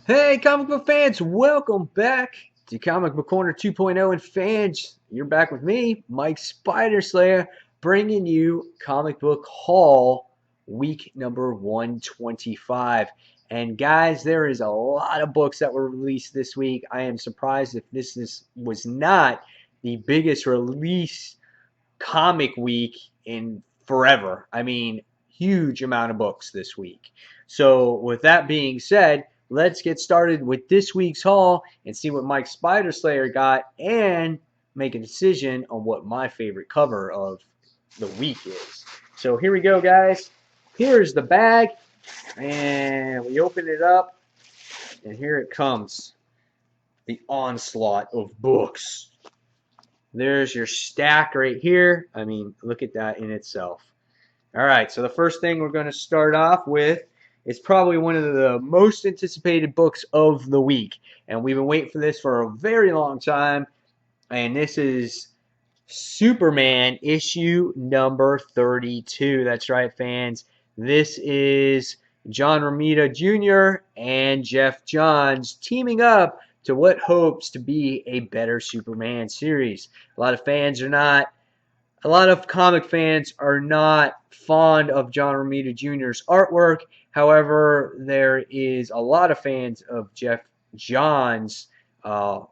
Hey, comic book fans, welcome back to Comic Book Corner 2.0. And fans, you're back with me, Mike Spider Slayer, bringing you Comic Book Haul week number 125. And guys, there is a lot of books that were released this week. I am surprised if was not the biggest release comic week in forever. I mean, huge amount of books this week. So, with that being said, let's get started with this week's haul and see what Mike Spider Slayer got and make a decision on what my favorite cover of the week is. So, here we go, guys. Here's the bag, and we open it up, and here it comes, the onslaught of books. There's your stack right here. I mean, look at that in itself. All right, so the first thing we're going to start off with is probably one of the most anticipated books of the week. And we've been waiting for this for a very long time. And this is Superman issue number 32. That's right, fans. This is John Romita Jr. and Jeff Johns teaming up to what hopes to be a better Superman series. A lot of comic fans are not fond of John Romita Jr.'s artwork. However, there is a lot of fans of Jeff Johns'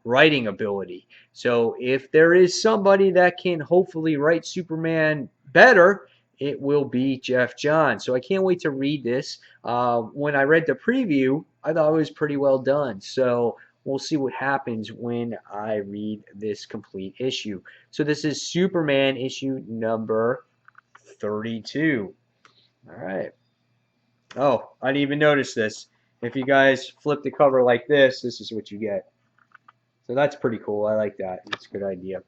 writing ability. So if there is somebody that can hopefully write Superman better, it will be Jeff Johns. So I can't wait to read this. When I read the preview, I thought it was pretty well done. So we'll see what happens when I read this complete issue. So this is Superman issue number 32. All right. Oh, I didn't even notice this. If you guys flip the cover like this is what you get. So that's pretty cool. I like that. It's a good idea.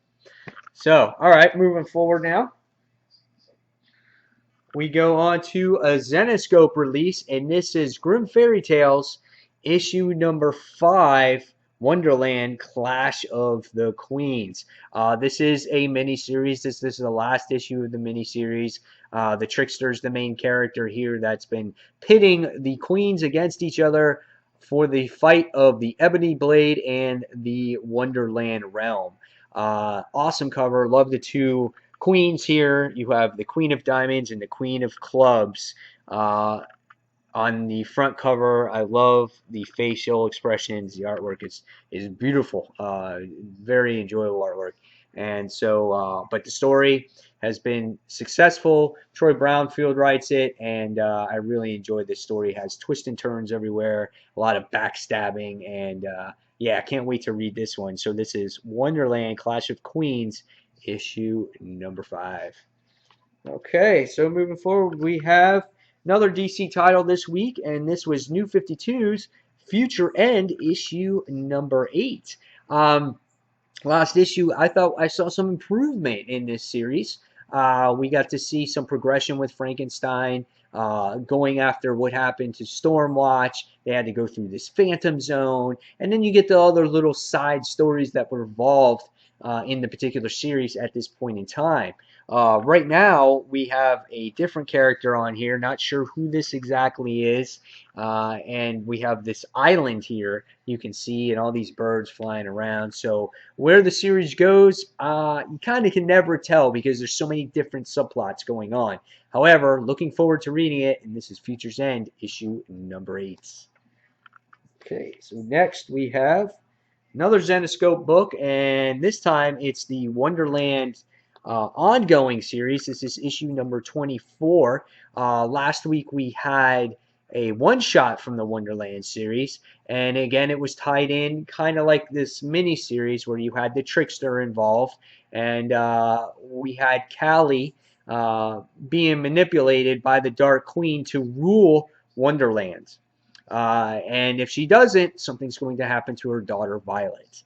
So, all right, moving forward now. We go on to a Zenescope release, and this is Grim Fairy Tales, issue number 5, Wonderland Clash of the Queens. This is a miniseries. This is the last issue of the miniseries. The Trickster's the main character here that's been pitting the queens against each other for the fight of the Ebony Blade and the Wonderland Realm. Awesome cover. Love the two queens here. You have the Queen of Diamonds and the Queen of Clubs on the front cover. I love the facial expressions. The artwork is beautiful. Very enjoyable artwork. And so, but the story has been successful. Troy Brownfield writes it, and I really enjoyed this story. It has twists and turns everywhere, a lot of backstabbing, and yeah, I can't wait to read this one. So this is Wonderland Clash of Queens, issue number 5. Okay, so moving forward, we have another DC title this week, and this was New 52's Future End, issue number 8. Last issue, I thought I saw some improvement in this series. We got to see some progression with Frankenstein, going after what happened to Stormwatch. They had to go through this Phantom Zone, and then you get the other little side stories that were involved in the particular series at this point in time. Right now, we have a different character on here. Not sure who this exactly is. And we have this island here you can see, and all these birds flying around. So where the series goes, you kind of can never tell because there's so many different subplots going on. However, looking forward to reading it, and this is Future's End, issue number 8. Okay, so next we have another Zenescope book, and this time it's the Wonderland ongoing series. This is issue number 24. Last week we had a one-shot from the Wonderland series, and again it was tied in kind of like this mini-series where you had the Trickster involved, and we had Callie being manipulated by the Dark Queen to rule Wonderland. And if she doesn't, something's going to happen to her daughter Violet.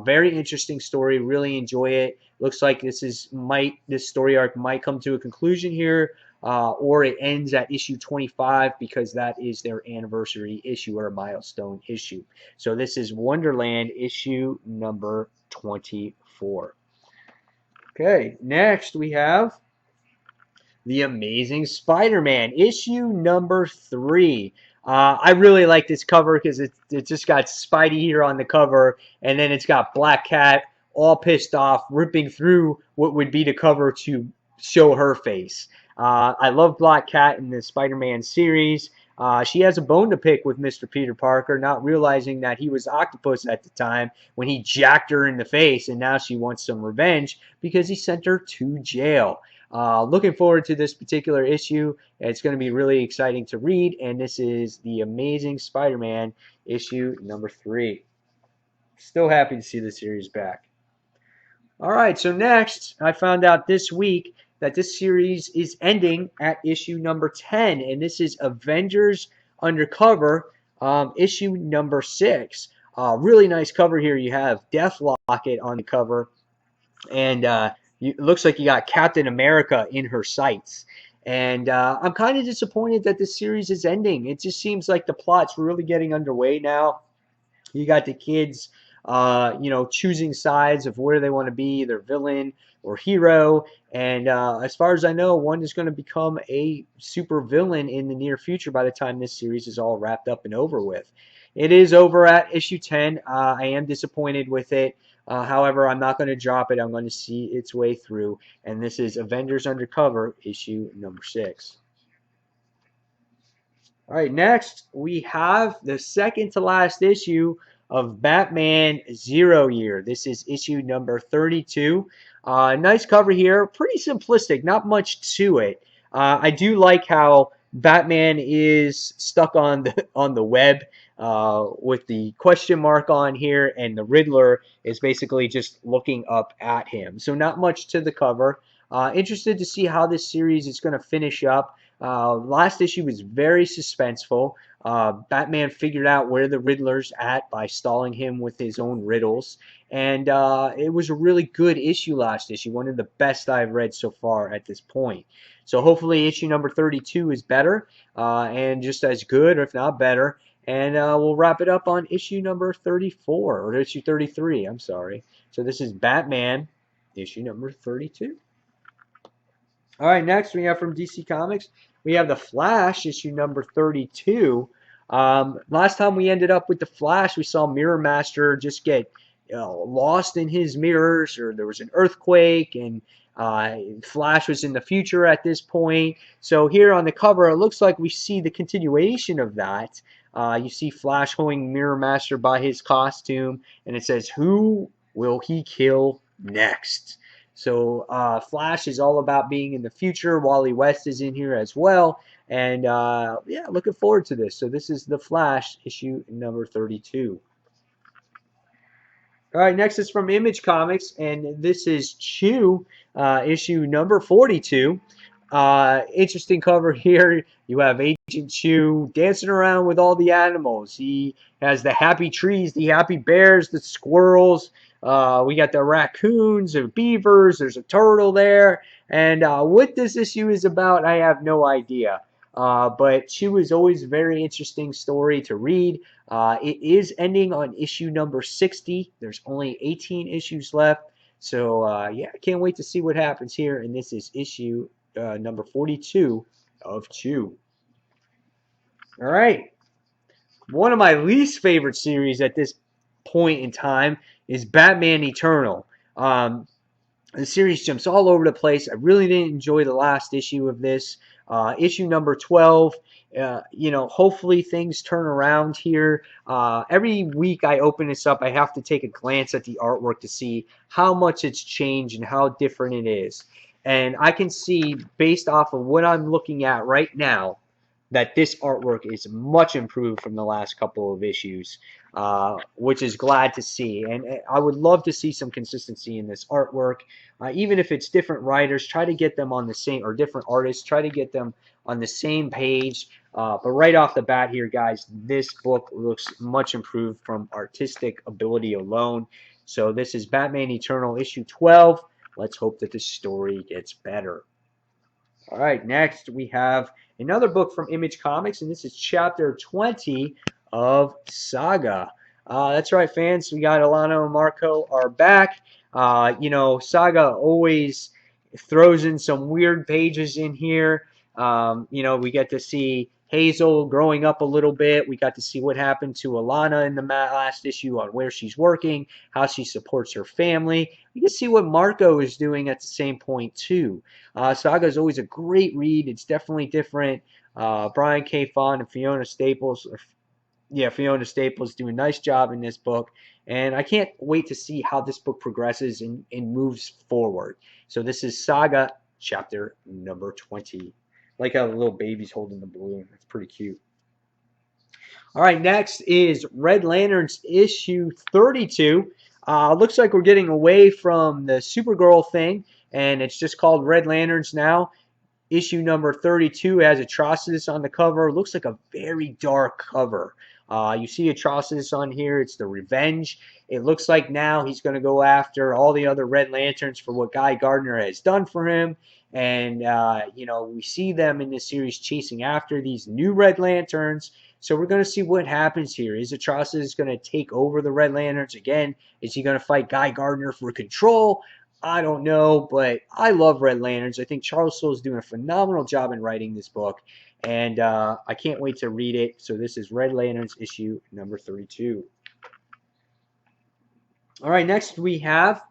Very interesting story. Really enjoy it. Looks like this story arc might come to a conclusion here, or it ends at issue 25 because that is their anniversary issue or a milestone issue. So this is Wonderland issue number 24. Okay, next we have The Amazing Spider-Man issue number 3. I really like this cover because it just got Spidey here on the cover, and then it's got Black Cat all pissed off, ripping through what would be the cover to show her face. I love Black Cat in the Spider-Man series. She has a bone to pick with Mr. Peter Parker, not realizing that he was Octopus at the time when he jacked her in the face, and now she wants some revenge because he sent her to jail. Looking forward to this particular issue. It's going to be really exciting to read, and this is the Amazing Spider-Man issue number 3. Still happy to see the series back. All right, so next, I found out this week that this series is ending at issue number 10, and this is Avengers Undercover, issue number 6. Really nice cover here. You have Deathlocket on the cover, and it looks like you got Captain America in her sights. And I'm kind of disappointed that this series is ending. It just seems like the plot's really getting underway now. You got the kids, choosing sides of where they want to be, either villain or hero. And as far as I know, one is going to become a super villain in the near future by the time this series is all wrapped up and over with. It is over at issue 10. I am disappointed with it. However, I'm not going to drop it. I'm going to see its way through. And this is Avengers Undercover, issue number 6. All right, next we have the second to last issue of Batman Zero Year. This is issue number 32. Nice cover here. Pretty simplistic, not much to it. I do like how Batman is stuck on the web with the question mark on here, and the Riddler is basically just looking up at him. So not much to the cover. Interested to see how this series is going to finish up. Last issue was very suspenseful. Batman figured out where the Riddler's at by stalling him with his own riddles. And it was a really good issue last issue, one of the best I've read so far at this point. So hopefully issue number 32 is better and just as good, or if not better. And we'll wrap it up on issue number 34, or issue 33, I'm sorry. So this is Batman, issue number 32. All right, next we have from DC Comics, we have The Flash, issue number 32. Last time we ended up with The Flash, we saw Mirror Master just get lost in his mirrors, or there was an earthquake, and Flash was in the future at this point. So here on the cover, it looks like we see the continuation of that. You see Flash holding Mirror Master by his costume, and it says, "Who will he kill next?" So Flash is all about being in the future. Wally West is in here as well. And yeah, looking forward to this. So this is The Flash, issue number 32. All right, next is from Image Comics, and this is Chew, issue number 42. Interesting cover here. You have Agent Chew dancing around with all the animals. He has the happy trees, the happy bears, the squirrels. We got the raccoons, the beavers. There's a turtle there. And what this issue is about, I have no idea. But Chew is always a very interesting story to read. It is ending on issue number 60. There's only 18 issues left. So, yeah, I can't wait to see what happens here. And this is issue number 42 of Chew. All right. One of my least favorite series at this point in time is Batman Eternal. The series jumps all over the place. I really didn't enjoy the last issue of this. Issue number 12, hopefully things turn around here. Every week I open this up, I have to take a glance at the artwork to see how much it's changed and how different it is. And I can see, based off of what I'm looking at right now, that this artwork is much improved from the last couple of issues, which is glad to see. And I would love to see some consistency in this artwork. Even if it's different writers, try to get them on the same, or different artists, try to get them on the same page. But right off the bat here, guys, this book looks much improved from artistic ability alone. So this is Batman Eternal, issue 12. Let's hope that the story gets better. All right, next we have another book from Image Comics, and this is chapter 20 of Saga. That's right, fans. We got Alano and Marco are back. Saga always throws in some weird pages in here. We get to see Hazel growing up a little bit. We got to see what happened to Alana in the last issue on where she's working, how she supports her family. We can see what Marco is doing at the same point too. Saga is always a great read. It's definitely different. Brian K. Vaughan and Fiona Staples, Fiona Staples do a nice job in this book. And I can't wait to see how this book progresses and moves forward. So this is Saga chapter number 20. Like how the little baby's holding the balloon. It's pretty cute. All right, next is Red Lanterns issue 32. Looks like we're getting away from the Supergirl thing, and it's just called Red Lanterns now. Issue number 32 has Atrocitus on the cover. Looks like a very dark cover. You see Atrocitus on here. It's the Revenge. It looks like now he's going to go after all the other Red Lanterns for what Guy Gardner has done for him. And, we see them in this series chasing after these new Red Lanterns. So we're going to see what happens here. Is Atrocitus going to take over the Red Lanterns again? Is he going to fight Guy Gardner for control? I don't know, but I love Red Lanterns. I think Charles Soule is doing a phenomenal job in writing this book, and I can't wait to read it. So this is Red Lanterns issue number 32. All right, next we have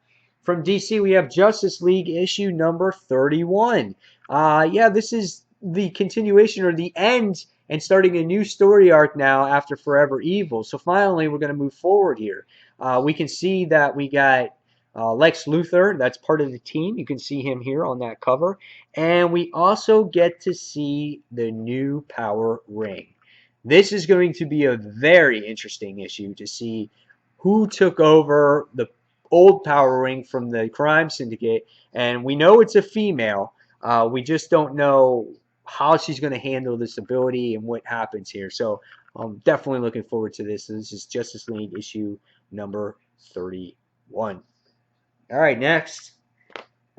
from DC, we have Justice League issue number 31. This is the continuation or the end and starting a new story arc now after Forever Evil. So finally, we're going to move forward here. We can see that we got Lex Luthor, that's part of the team. You can see him here on that cover. And we also get to see the new Power Ring. This is going to be a very interesting issue to see who took over the old Power Ring from the crime syndicate. And we know it's a female. We just don't know how she's going to handle this ability and what happens here. So I'm definitely looking forward to this. This is Justice League issue number 31. All right, next.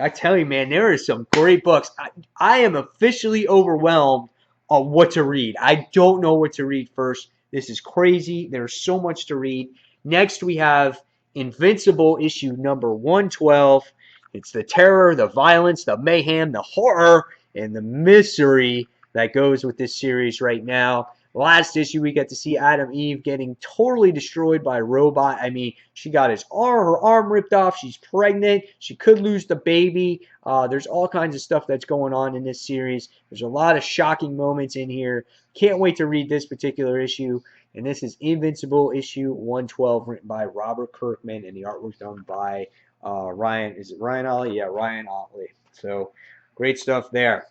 I tell you, man, there are some great books. I am officially overwhelmed on what to read. I don't know what to read first. This is crazy. There's so much to read. Next, we have Invincible issue number 112. It's the terror, the violence, the mayhem, the horror, and the misery that goes with this series right now. Last issue, we get to see Adam Eve getting totally destroyed by a robot. I mean, she got her arm ripped off. She's pregnant. She could lose the baby. There's all kinds of stuff that's going on in this series. There's a lot of shocking moments in here. Can't wait to read this particular issue. And this is Invincible issue 112, written by Robert Kirkman, and the artwork done by Ryan. Is it Ryan Ollie? Yeah, Ryan Ollie. So great stuff there.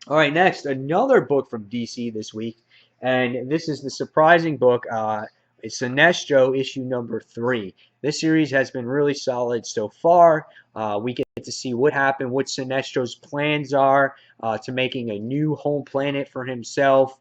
All right, next, another book from DC this week. And this is the surprising book. It's Sinestro issue number 3. This series has been really solid so far. We get to see what happened, what Sinestro's plans are to making a new home planet for himself,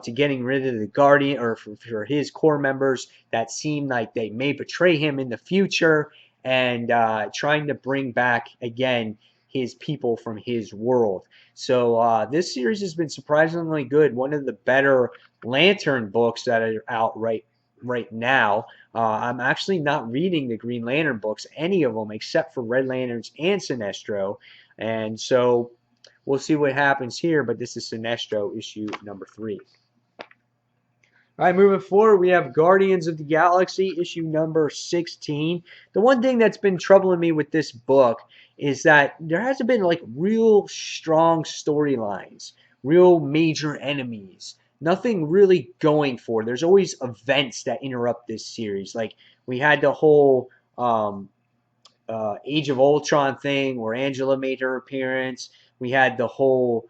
to getting rid of the Guardian, or for his core members that seem like they may betray him in the future, and trying to bring back again his people from his world. So this series has been surprisingly good. One of the better Lantern books that are out right now. I'm actually not reading the Green Lantern books, any of them, except for Red Lanterns and Sinestro. And so we'll see what happens here, but this is Sinestro issue number 3. All right, moving forward, we have Guardians of the Galaxy issue number 16. The one thing that's been troubling me with this book is that there hasn't been like real strong storylines, real major enemies. Nothing really going for. There's always events that interrupt this series. Like we had the whole Age of Ultron thing where Angela made her appearance. We had the whole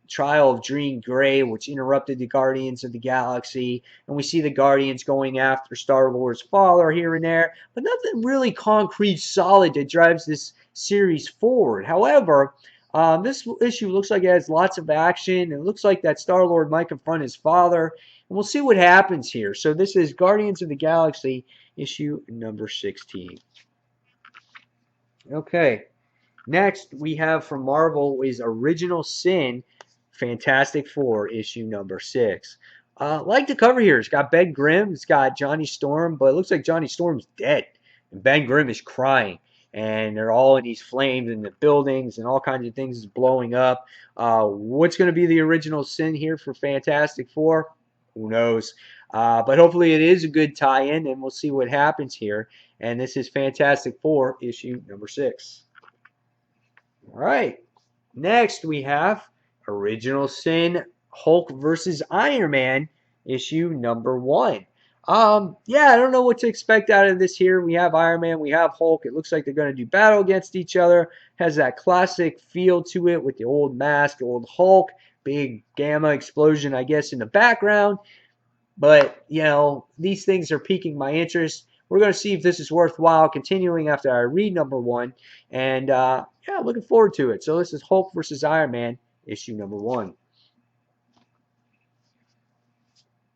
Trial of Jean Grey, which interrupted the Guardians of the Galaxy, and we see the Guardians going after Star-Lord's father here and there, but nothing really concrete, solid that drives this series forward. However, this issue looks like it has lots of action. It looks like that Star-Lord might confront his father, and we'll see what happens here. So this is Guardians of the Galaxy issue number 16. Okay. Next, we have from Marvel is Original Sin, Fantastic Four, issue number 6. Like the cover here, it's got Ben Grimm, it's got Johnny Storm, but it looks like Johnny Storm's dead, and Ben Grimm is crying. and they're all in these flames, and the buildings and all kinds of things is blowing up. What's going to be the original sin here for Fantastic Four? Who knows? But hopefully it is a good tie-in, and we'll see what happens here. And this is Fantastic Four, issue number 6. All right. Next, we have Original Sin Hulk versus Iron Man, issue number 1. Yeah, I don't know what to expect out of this here. We have Iron Man, we have Hulk. It looks like they're going to do battle against each other. Has that classic feel to it with the old mask, the old Hulk, big gamma explosion, I guess, in the background. But, you know, these things are piquing my interest. We're going to see if this is worthwhile continuing after I read number 1. And, yeah, looking forward to it. So this is Hulk versus Iron Man, issue number 1.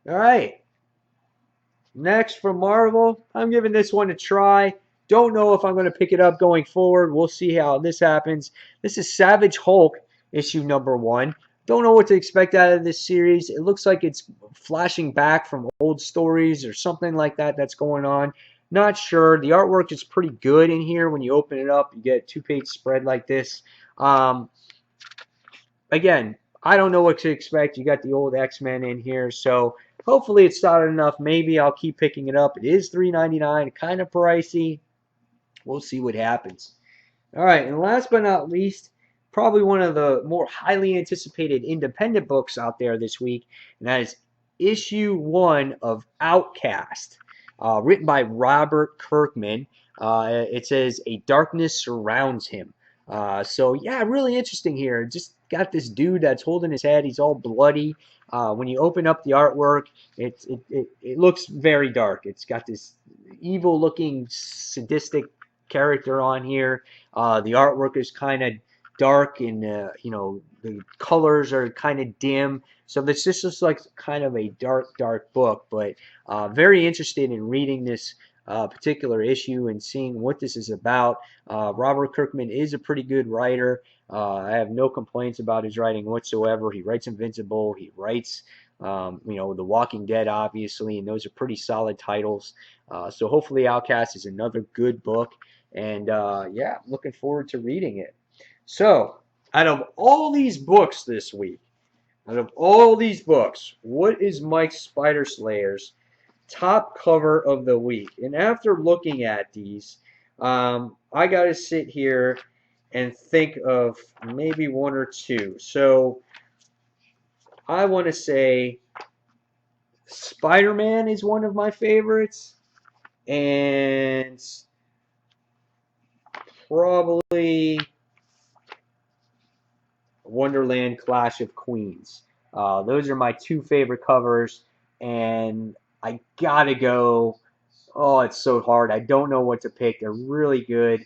All right. Next from Marvel, I'm giving this one a try. Don't know if I'm going to pick it up going forward. We'll see how this happens. This is Savage Hulk, issue number 1. Don't know what to expect out of this series. It looks like it's flashing back from old stories or something like that that's going on. Not sure. The artwork is pretty good in here. When you open it up, you get a 2-page spread like this. Again, I don't know what to expect. You got the old X-Men in here, so hopefully it's solid enough. Maybe I'll keep picking it up. It is $3.99, kind of pricey. We'll see what happens. All right, and last but not least, probably one of the more highly anticipated independent books out there this week, and that is issue 1 of Outcast, written by Robert Kirkman. It says, "A darkness surrounds him." So, yeah, really interesting here. Just got this dude that's holding his head. He's all bloody. When you open up the artwork, it looks very dark. It's got this evil-looking, sadistic character on here. The artwork is kind of dark, and you know, the colors are kind of dim. So this just looks like kind of a dark book. But very interested in reading this particular issue and seeing what this is about. Robert Kirkman is a pretty good writer. I have no complaints about his writing whatsoever. He writes Invincible. He writes, you know, The Walking Dead, obviously, and those are pretty solid titles. So hopefully Outcast is another good book. And yeah, I'm looking forward to reading it. So, out of all these books this week, what is Mike Spider Slayer's top cover of the week? And after looking at these, I got to sit here and think of maybe one or two. So, I want to say Spider-Man is one of my favorites, and probably Wonderland Clash of Queens. Those are my two favorite covers, and I gotta go. Oh, it's so hard. I don't know what to pick. They're really good.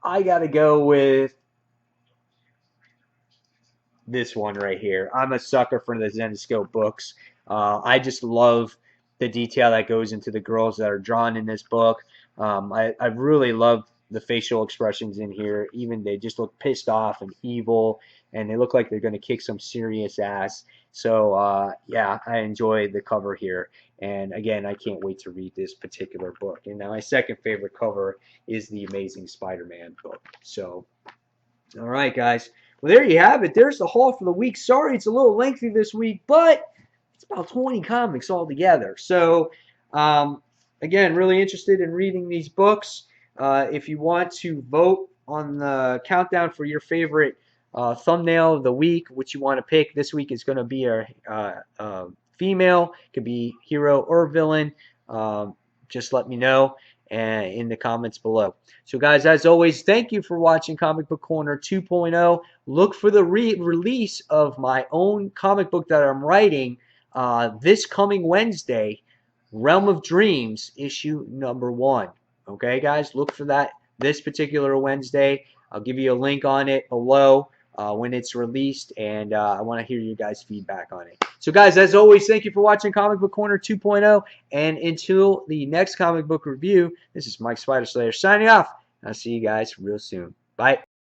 I gotta go with this one right here. I'm a sucker for the Zenescope books. I just love the detail that goes into the girls that are drawn in this book. I really love the facial expressions in here. Even they just look pissed off and evil, and they look like they're going to kick some serious ass. So yeah, I enjoy the cover here. And again, I can't wait to read this particular book. And now my second favorite cover is the Amazing Spider-Man book. So, all right, guys. Well, there you have it. There's the haul for the week. Sorry it's a little lengthy this week, but it's about 20 comics altogether. So, again, really interested in reading these books. If you want to vote on the countdown for your favorite thumbnail of the week, which you want to pick, this week is going to be a female. It could be hero or villain. Just let me know in the comments below. So guys, as always, thank you for watching Comic Book Corner 2.0. Look for the release of my own comic book that I'm writing this coming Wednesday, Realm of Dreams, issue number 1. Okay, guys, look for that this particular Wednesday. I'll give you a link on it below when it's released, and I want to hear your guys' feedback on it. So, guys, as always, thank you for watching Comic Book Corner 2.0, and until the next comic book review, this is Mike Spider Slayer signing off. I'll see you guys real soon. Bye.